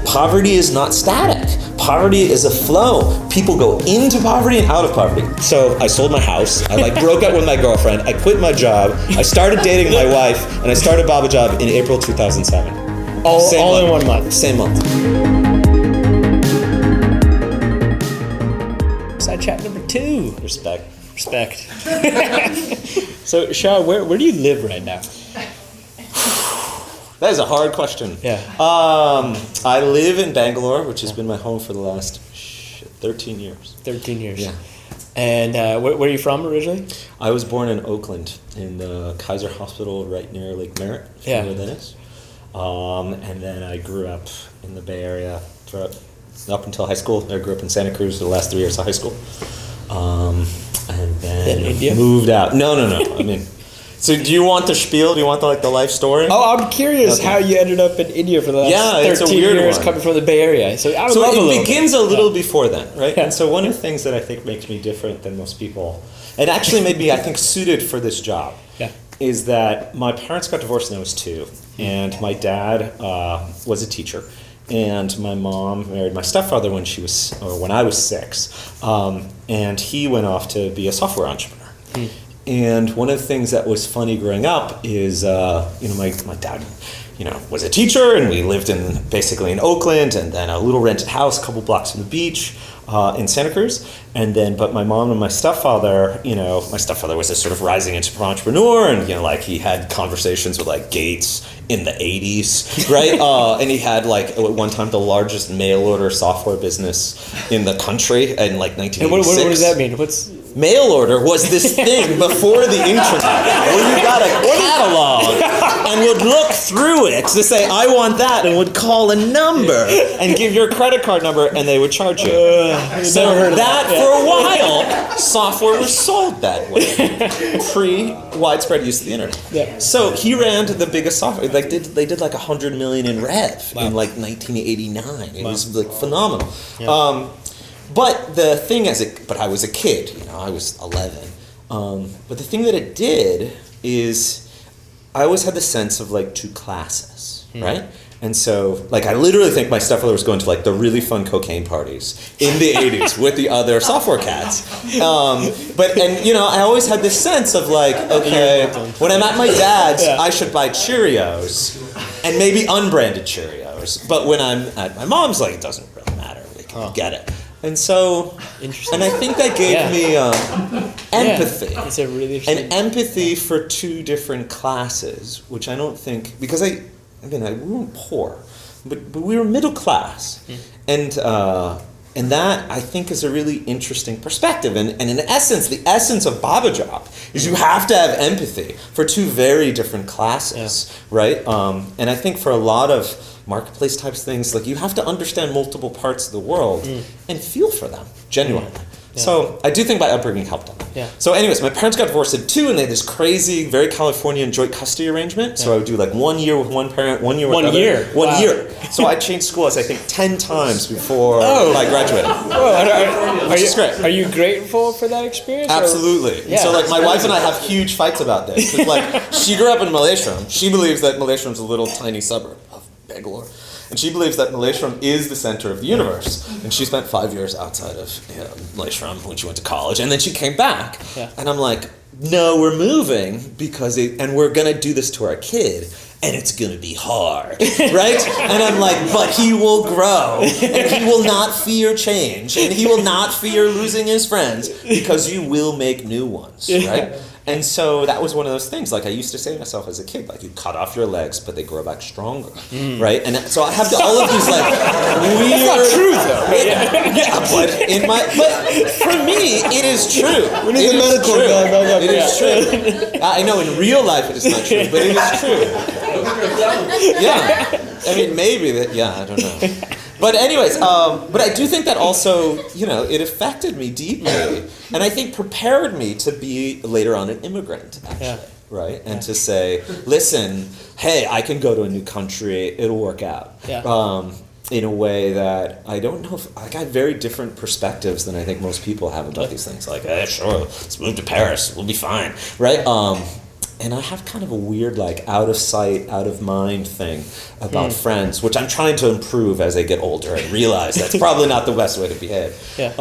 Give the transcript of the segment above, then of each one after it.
poverty is not static. Poverty is a flow. People go into poverty and out of poverty. So I sold my house. I broke up with my girlfriend. I quit my job. I started dating my wife, and I started Babajob in April 2007. All in 1 month. Same month. Side chat number 2. Respect. So, Shah, where do you live right now? That is a hard question. Yeah. I live in Bangalore, which has been my home for the last 13 years. 13 years. Yeah. And where are you from originally? I was born in Oakland, in the Kaiser Hospital right near Lake Merritt, if you know where that is. And then I grew up in the Bay Area up until high school. I grew up in Santa Cruz for the last 3 years of high school. And then India? moved out. No. I mean, so do you want the spiel? Do you want the life story? Oh, I'm curious how you ended up in India for the last 13 years coming from the Bay Area. So I would love a little it begins bit. a little before then, right? Yeah. And so one of the things that I think makes me different than most people, and actually made me, I think, suited for this job, is that my parents got divorced when I was 2, and my dad was a teacher. And my mom married my stepfather when I was 6, and he went off to be a software entrepreneur. And one of the things that was funny growing up is, my dad, was a teacher, and we lived basically in Oakland, and then a little rented house a couple blocks from the beach in Santa Cruz. And then, but my mom and my stepfather, my stepfather was a sort of rising entrepreneur, and he had conversations with Gates in the 80s, right? And he had at one time the largest mail order software business in the country in 1986. And what does that mean? Mail order was this thing before the internet where you got a catalog and would look through it to say, I want that, and would call a number and give your credit card number, and they would charge you. So for a while, software was sold that way, pre-widespread use of the internet. Yeah. So he ran the biggest software. They did $100 million in rev in 1989. It was phenomenal. Yeah. But the thing but I was a kid, I was 11. But the thing that it did is I always had the sense of 2 classes, right? And so I literally think my stepfather was going to the really fun cocaine parties in the 80s with the other software cats. I always had this sense of okay, when I'm at my dad's, I should buy Cheerios and maybe unbranded Cheerios. But when I'm at my mom's, it doesn't really matter. We can get it. And so, and I think that gave me empathy. It's a really interesting. And empathy for 2 different classes, which I don't think, because we weren't poor, but we were middle class. And that, I think, is a really interesting perspective. And in essence, the essence of Babajob is you have to have empathy for 2 very different classes, right? And I think for a lot of marketplace types things, you have to understand multiple parts of the world and feel for them genuinely. So I do think my upbringing helped them. So anyways, my parents got divorced at 2, and they had this crazy, very Californian joint custody arrangement. So I would do 1 year with one parent, 1 year with the other. 1 year. So I changed schools, I think, 10 times before I graduated. Which is great. Are you grateful for that experience? Absolutely. Yeah. So my wife and I have huge fights about this. She grew up in Malleshwaram. She believes that Malleshwaram is a little tiny suburb of Bangalore. And she believes that Malleshwaram is the center of the universe. And she spent 5 years outside of Malleshwaram when she went to college. And then she came back. Yeah. And I'm like, no, we're moving and we're going to do this to our kid. And it's going to be hard, right? And I'm like, but he will grow. And he will not fear change. And he will not fear losing his friends because you will make new ones, right? And so that was one of those things. I used to say to myself as a kid, you cut off your legs, but they grow back stronger, right? And so I have all of these weird. That's not true, though. But for me, it is true. We need the medical guy back up. It is true. I know in real life it is not true, but it is true. Yeah, maybe that. Yeah, I don't know. But anyways, but I do think that also, it affected me deeply, and I think prepared me to be later on an immigrant, actually, right? And to say, listen, hey, I can go to a new country, it'll work out. In a way that I don't know I got very different perspectives than I think most people have about these things. Sure, let's move to Paris, we'll be fine, right? and I have kind of a weird, like, out of sight, out of mind thing about friends, which I'm trying to improve as I get older and realize that's probably not the best way to behave. Yeah.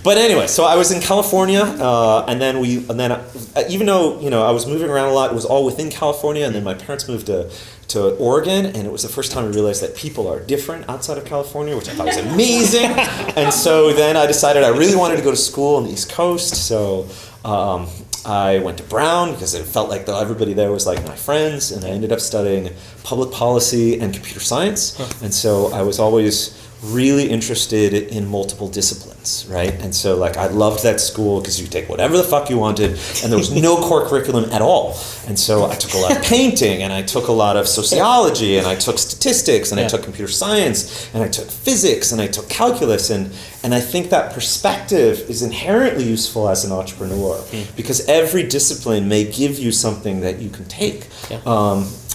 But anyway, so I was in California, and then even though, you know, I was moving around a lot, it was all within California, and then my parents moved to Oregon, and it was the first time I realized that people are different outside of California, which I thought was amazing. And so then I decided I really wanted to go to school on the East Coast, so I went to Brown because it felt like everybody there was like my friends, and I ended up studying public policy and computer science. And so I was always really interested in multiple disciplines, right? And so like I loved that school because you take whatever the fuck you wanted, and there was no core curriculum at all. And so I took a lot of painting, and I took a lot of sociology, and I took statistics, and I took computer science, and I took physics, and I took calculus, and I think that perspective is inherently useful as an entrepreneur because every discipline may give you something that you can take.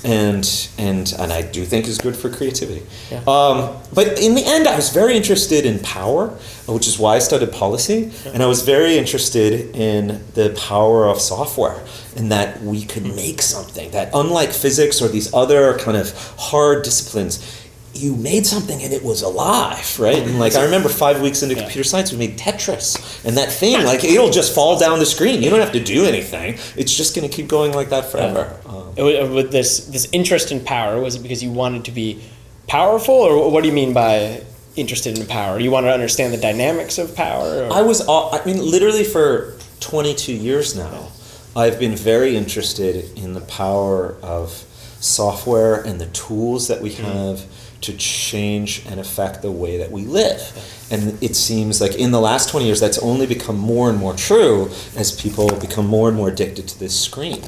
And I do think is good for creativity. Yeah. But in the end, I was very interested in power, which is why I studied policy. And I was very interested in the power of software and that we could make something that, unlike physics or these other kind of hard disciplines, you made something and it was alive, right? And like I remember 5 weeks into computer science, we made Tetris, and that thing, like it'll just fall down the screen. You don't have to do anything. It's just going to keep going like that forever. With this interest in power, was it because you wanted to be powerful, or what do you mean by interested in power? Do you want to understand the dynamics of power? Or? I mean, literally for 22 years now, I've been very interested in the power of software and the tools that we have to change and affect the way that we live. And it seems like in the last 20 years, that's only become more and more true as people become more and more addicted to this screen.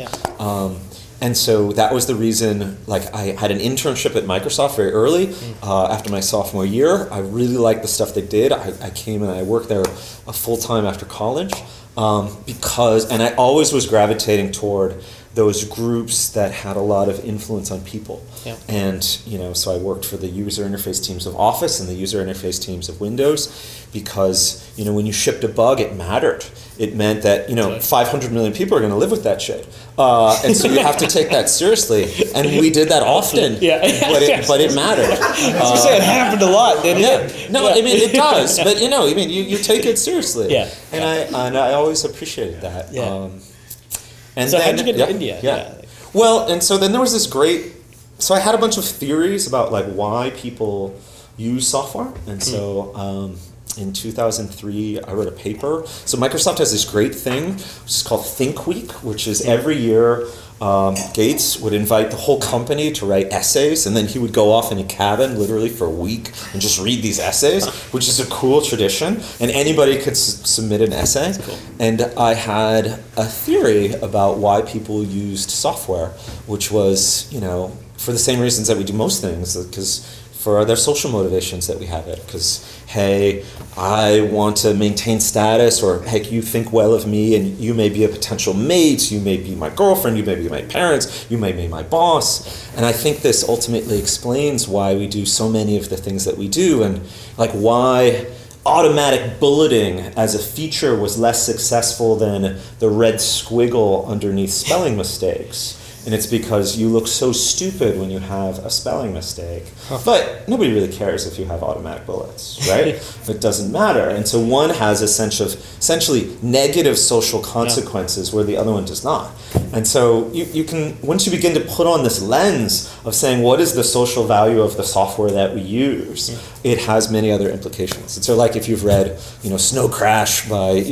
And so that was the reason, like I had an internship at Microsoft very early after my sophomore year. I really liked the stuff they did. I came and I worked there full-time after college and I always was gravitating toward those groups that had a lot of influence on people. And, you know, so I worked for the user interface teams of Office and the user interface teams of Windows because, you know, when you shipped a bug, it mattered. It meant that, you know, 500 million people are going to live with that shit. And so you have to take that seriously. And we did that often, but it mattered. I was say it happened a lot, didn't it? No, I mean, it does. But, you know, I mean, you take it seriously. And I always appreciated that. And so then, how'd you get to India? Well, and so then there was this so I had a bunch of theories about like why people use software. And so in 2003, I wrote a paper. So Microsoft has this great thing, which is called Think Week, which is every year Gates would invite the whole company to write essays, and then he would go off in a cabin literally for a week and just read these essays, which is a cool tradition, and anybody could submit an essay. Cool. And I had a theory about why people used software, which was, you know, for the same reasons that we do most things, because for their social motivations that we have it, because hey, I want to maintain status, or heck, you think well of me, and you may be a potential mate, you may be my girlfriend, you may be my parents, you may be my boss. And I think this ultimately explains why we do so many of the things that we do, and like why automatic bulleting as a feature was less successful than the red squiggle underneath spelling mistakes. And it's because you look so stupid when you have a spelling mistake. But nobody really cares if you have automatic bullets, right? It doesn't matter. And so one has a sense of essentially negative social consequences where the other one does not. And so you can, once you begin to put on this lens of saying what is the social value of the software that we use, it has many other implications. And so like if you've read, you know, Snow Crash by,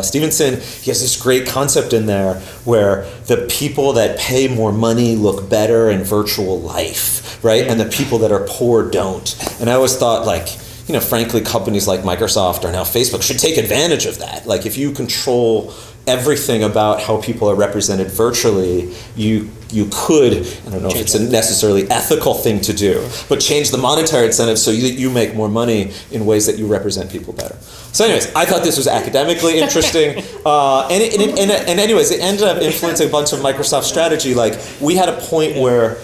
Stevenson, he has this great concept in there where the people that pay more money look better in virtual life, right? And the people that are poor don't. And I always thought, like, you know, frankly, companies like Microsoft or now Facebook should take advantage of that. Like, if you control everything about how people are represented virtually, you could, I don't know if it's a necessarily ethical thing to do, but change the monetary incentive so that you make more money in ways that you represent people better. So anyways, I thought this was academically interesting. And anyways, it ended up influencing a bunch of Microsoft strategy. Like, we had a point where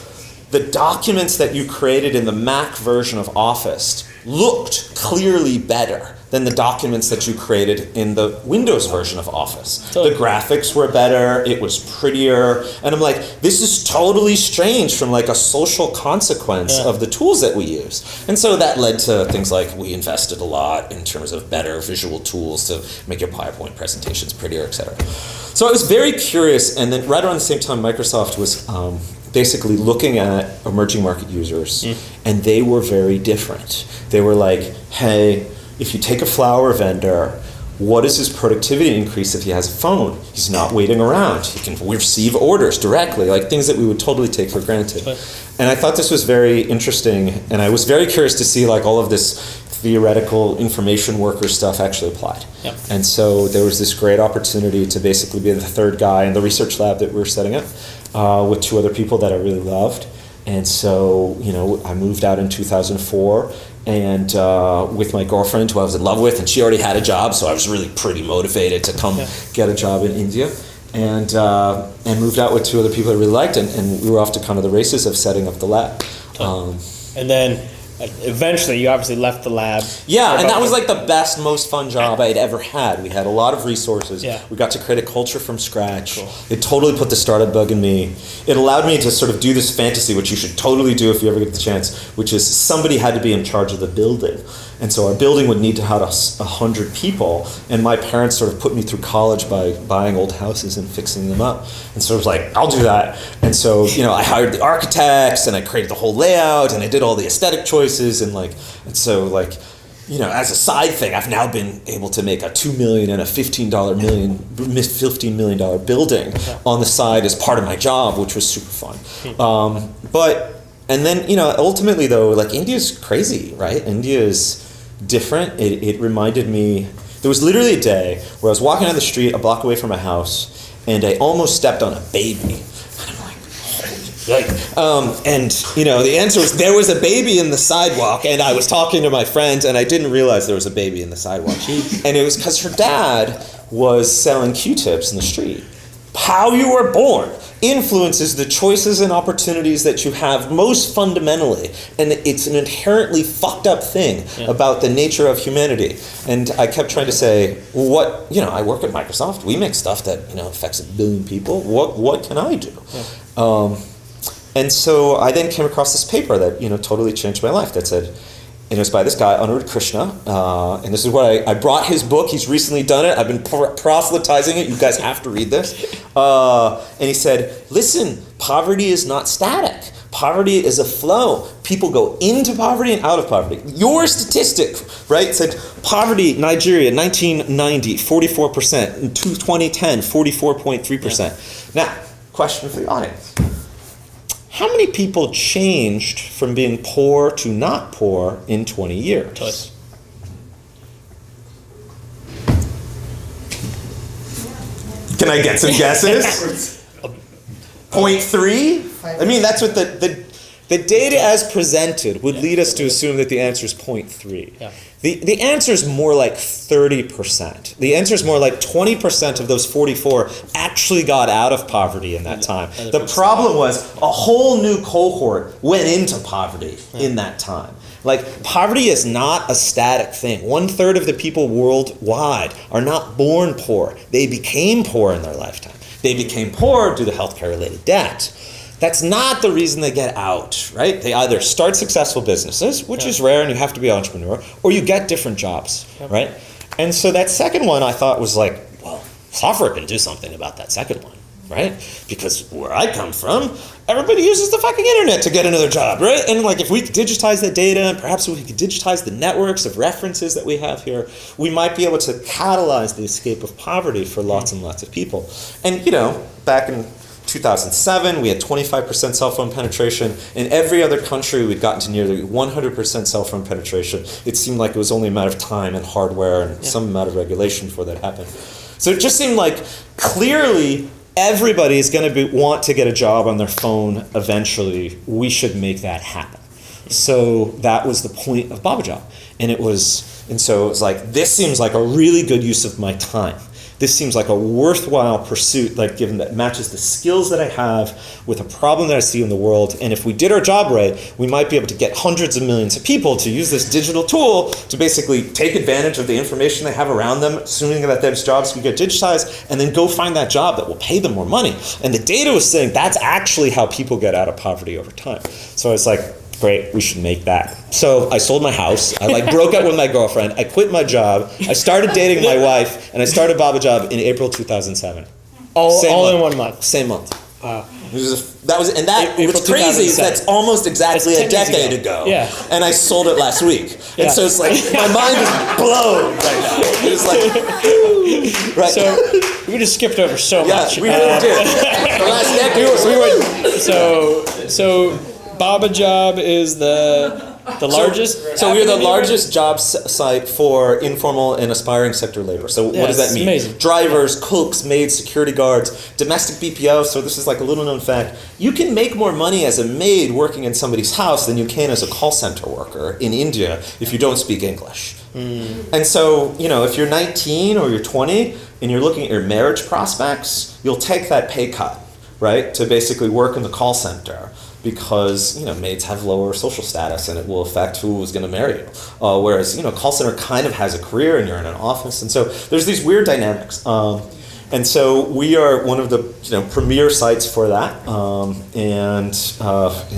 the documents that you created in the Mac version of Office looked clearly better than the documents that you created in the Windows version of Office. Totally. The graphics were better, it was prettier, and I'm like, this is totally strange from like a social consequence of the tools that we use. And so that led to things like we invested a lot in terms of better visual tools to make your PowerPoint presentations prettier, etc. So I was very curious, and then right around the same time Microsoft was basically looking at emerging market users, and they were very different. They were like, hey, if you take a flower vendor, what is his productivity increase if he has a phone? He's not waiting around. He can receive orders directly, like things that we would totally take for granted. And I thought this was very interesting, and I was very curious to see like all of this theoretical information worker stuff actually applied. Yep. And so there was this great opportunity to basically be the third guy in the research lab that we were setting up with two other people that I really loved. And so, you know, I moved out in 2004 and with my girlfriend who I was in love with, and she already had a job, so I was really pretty motivated to come get a job in India. And moved out with two other people I really liked, and we were off to kind of the races of setting up the lab. And then eventually you obviously left the lab. Yeah, and that was like the best, most fun job I had ever had. We had a lot of resources. Yeah. We got to create a culture from scratch. Cool. It totally put the startup bug in me. It allowed me to sort of do this fantasy, which you should totally do if you ever get the chance, which is somebody had to be in charge of the building. And so our building would need to have 100 people, and my parents sort of put me through college by buying old houses and fixing them up. And so I was like, I'll do that. And so, you know, I hired the architects, and I created the whole layout, and I did all the aesthetic choices, and so you know, as a side thing, I've now been able to make a $2 million and a $15 million building on the side as part of my job, which was super fun. And then, you know, ultimately though, like India's crazy, right? India is different. It reminded me, there was literally a day where I was walking down the street a block away from my house, and I almost stepped on a baby. And you know, the answer was there was a baby in the sidewalk, and I was talking to my friend, and I didn't realize there was a baby in the sidewalk. And it was because her dad was selling Q-tips in the street. How you were born influences the choices and opportunities that you have most fundamentally, and it's an inherently fucked up thing about the nature of humanity. And I kept trying to say, what, you know, I work at Microsoft, we make stuff that, you know, affects 1 billion people, what can I do? And so I then came across this paper that, you know, totally changed my life that said, and it was by this guy, Anirudh Krishna, and this is what I brought his book, he's recently done it, I've been proselytizing it, you guys have to read this. And he said, listen, poverty is not static. Poverty is a flow. People go into poverty and out of poverty. Your statistic, right, said poverty, Nigeria, 1990, 44%, in 2010, 44.3%. Now, question for the audience. How many people changed from being poor to not poor in 20 years? Twice. Can I get some guesses? 0.3? I mean, that's what the data as presented would lead us to assume that the answer is 0.3. Yeah. The answer is more like 30%. The answer is more like 20% of those 44 actually got out of poverty in that time. The problem was a whole new cohort went into poverty in that time. Like, poverty is not a static thing. 1/3 of the people worldwide are not born poor. They became poor in their lifetime. They became poor due to healthcare-related debt. That's not the reason they get out, right? They either start successful businesses, which is rare and you have to be an entrepreneur, or you get different jobs, right? And so that second one I thought was like, well, software can do something about that second one, right? Because where I come from, everybody uses the fucking internet to get another job, right? And like if we could digitize the data, and perhaps we could digitize the networks of references that we have here, we might be able to catalyze the escape of poverty for lots and lots of people. And you know, back in 2007, we had 25% cell phone penetration. In every other country, we'd gotten to nearly 100% cell phone penetration. It seemed like it was only a matter of time and hardware and some amount of regulation before that happened. So it just seemed like clearly everybody is going to want to get a job on their phone eventually. We should make that happen. So that was the point of Babajob. And so it was like, this seems like a really good use of my time. this seems like a worthwhile pursuit, like given that matches the skills that I have with a problem that I see in the world. And if we did our job right, we might be able to get hundreds of millions of people to use this digital tool to basically take advantage of the information they have around them, assuming that those jobs can get digitized, and then go find that job that will pay them more money. And the data was saying that's actually how people get out of poverty over time. So I was like, great, we should make that. So I sold my house. I broke up with my girlfriend. I quit my job. I started dating my wife, and I started Babajob in April 2007. All in 1 month. Same month. Wow. What's crazy is that's almost exactly a decade ago. Yeah. And I sold it last week. Yeah. And so it's like, my mind is blown right now. It's like, right. So we just skipped over so much. Yeah, we really did. The last decade. So Babajob is the largest. So we're the largest job site for informal and aspiring sector labor. So what does that mean? Amazing. Drivers, cooks, maids, security guards, domestic BPO. So this is like a little known fact. You can make more money as a maid working in somebody's house than you can as a call center worker in India if you don't speak English. And so, if you're 19 or you're 20 and you're looking at your marriage prospects, you'll take that pay cut, right, to basically work in the call center. Because maids have lower social status and it will affect who is going to marry you. Whereas call center kind of has a career and you're in an office, and so there's these weird dynamics. And so we are one of the premier sites for that. And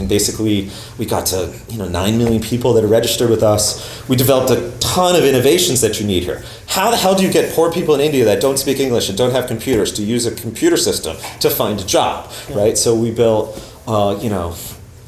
basically we got to 9 million people that are registered with us. We developed a ton of innovations that you need here. How the hell do you get poor people in India that don't speak English and don't have computers to use a computer system to find a job, right? So we built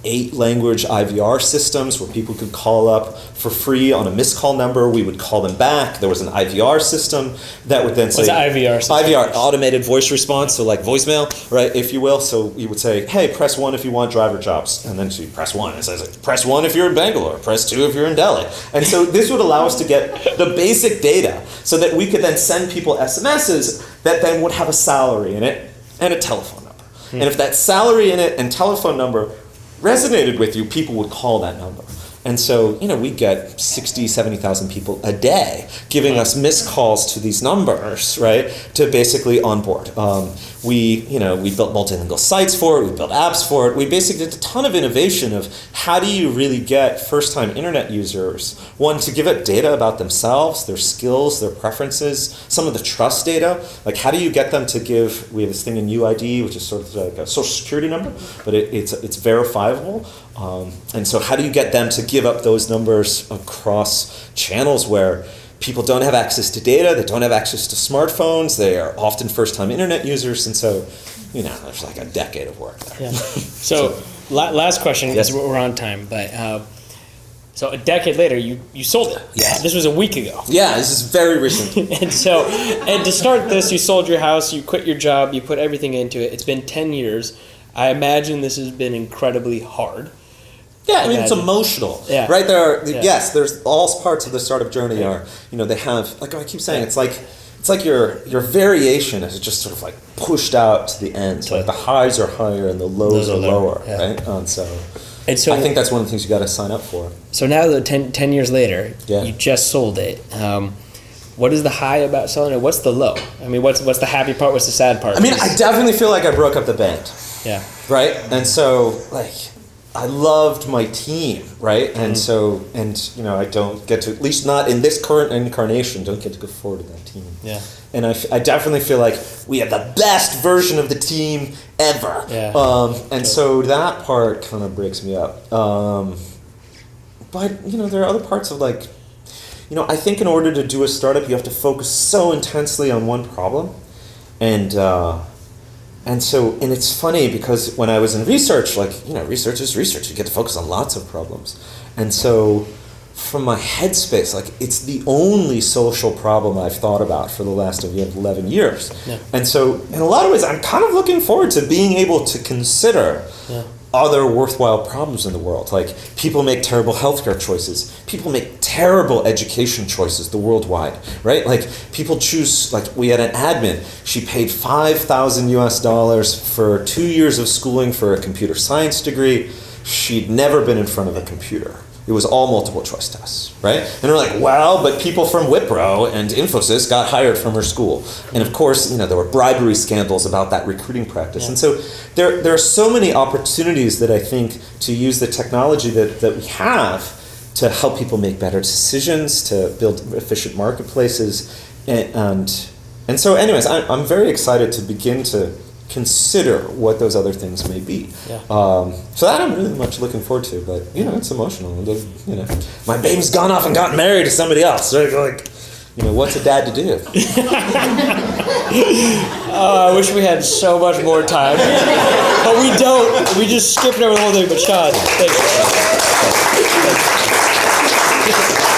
8 language IVR systems where people could call up for free on a missed call number. We would call them back. There was an IVR system that would then say... What's IVR system? IVR, automated voice response, so like voicemail, right, if you will. So we would say, hey, press 1 if you want driver jobs. And then so you press 1. It says, press 1 if you're in Bangalore. Press 2 if you're in Delhi. And so this would allow us to get the basic data so that we could then send people SMSs that then would have a salary in it and a telephone number. And if that salary in it and telephone number resonated with you, people would call that number. And so, we get 60, 70,000 people a day giving us missed calls to these numbers, right, to basically onboard. We built multilingual sites for it, we built apps for it. We basically did a ton of innovation of how do you really get first-time internet users, one, to give up data about themselves, their skills, their preferences, some of the trust data. Like, how do you get them to give, we have this thing in UID, which is sort of like a social security number, but it's verifiable. And so how do you get them to give up those numbers across channels where people don't have access to data, they don't have access to smartphones, they are often first-time internet users, and so, there's like a decade of work there. Yeah. So, last question, because we're on time, but so a decade later, you sold it. Yeah. This was a week ago. Yeah, this is very recent. and to start this, you sold your house, you quit your job, you put everything into it. It's been 10 years. I imagine this has been incredibly hard. Yeah, it's emotional. Yeah. Right there. Yeah. Yes, there's all parts of the startup journey are, they have, like I keep saying, it's like your variation is just sort of like pushed out to the end. So like the highs are higher and the lows are lower, right? And so I think that's one of the things you got to sign up for. So now that 10 years later, you just sold it. What is the high about selling it? What's the low? I mean, what's the happy part? What's the sad part? I mean, I definitely feel like I broke up the band. Yeah. Right? And so, I loved my team, right? And so, I don't get to, at least not in this current incarnation, don't get to go forward to that team. Yeah. And I definitely feel like we have the best version of the team ever. Yeah. So that part kind of breaks me up. But, there are other parts of I think in order to do a startup, you have to focus so intensely on one problem. And it's funny because when I was in research, research is research. You get to focus on lots of problems. And so from my headspace, it's the only social problem I've thought about for the last 11 years. Yeah. And so in a lot of ways, I'm kind of looking forward to being able to consider other worthwhile problems in the world. Like, people make terrible healthcare choices. People make terrible education choices the worldwide, right? Like, people choose, we had an admin. She paid $5,000 for 2 years of schooling for a computer science degree. She'd never been in front of a computer. it was all multiple choice tests, right? And they're like, well, but people from Wipro and Infosys got hired from her school. And of course, there were bribery scandals about that recruiting practice. And so there are so many opportunities that I think to use the technology that we have to help people make better decisions, to build efficient marketplaces. And so anyways, I'm very excited to begin to consider what those other things may be. Yeah. So that I'm really much looking forward to, but it's emotional. My baby's gone off and gotten married to somebody else. So like, what's a dad to do? I wish we had so much more time, but we don't. We just skipped over the whole thing. But Sean, thank you.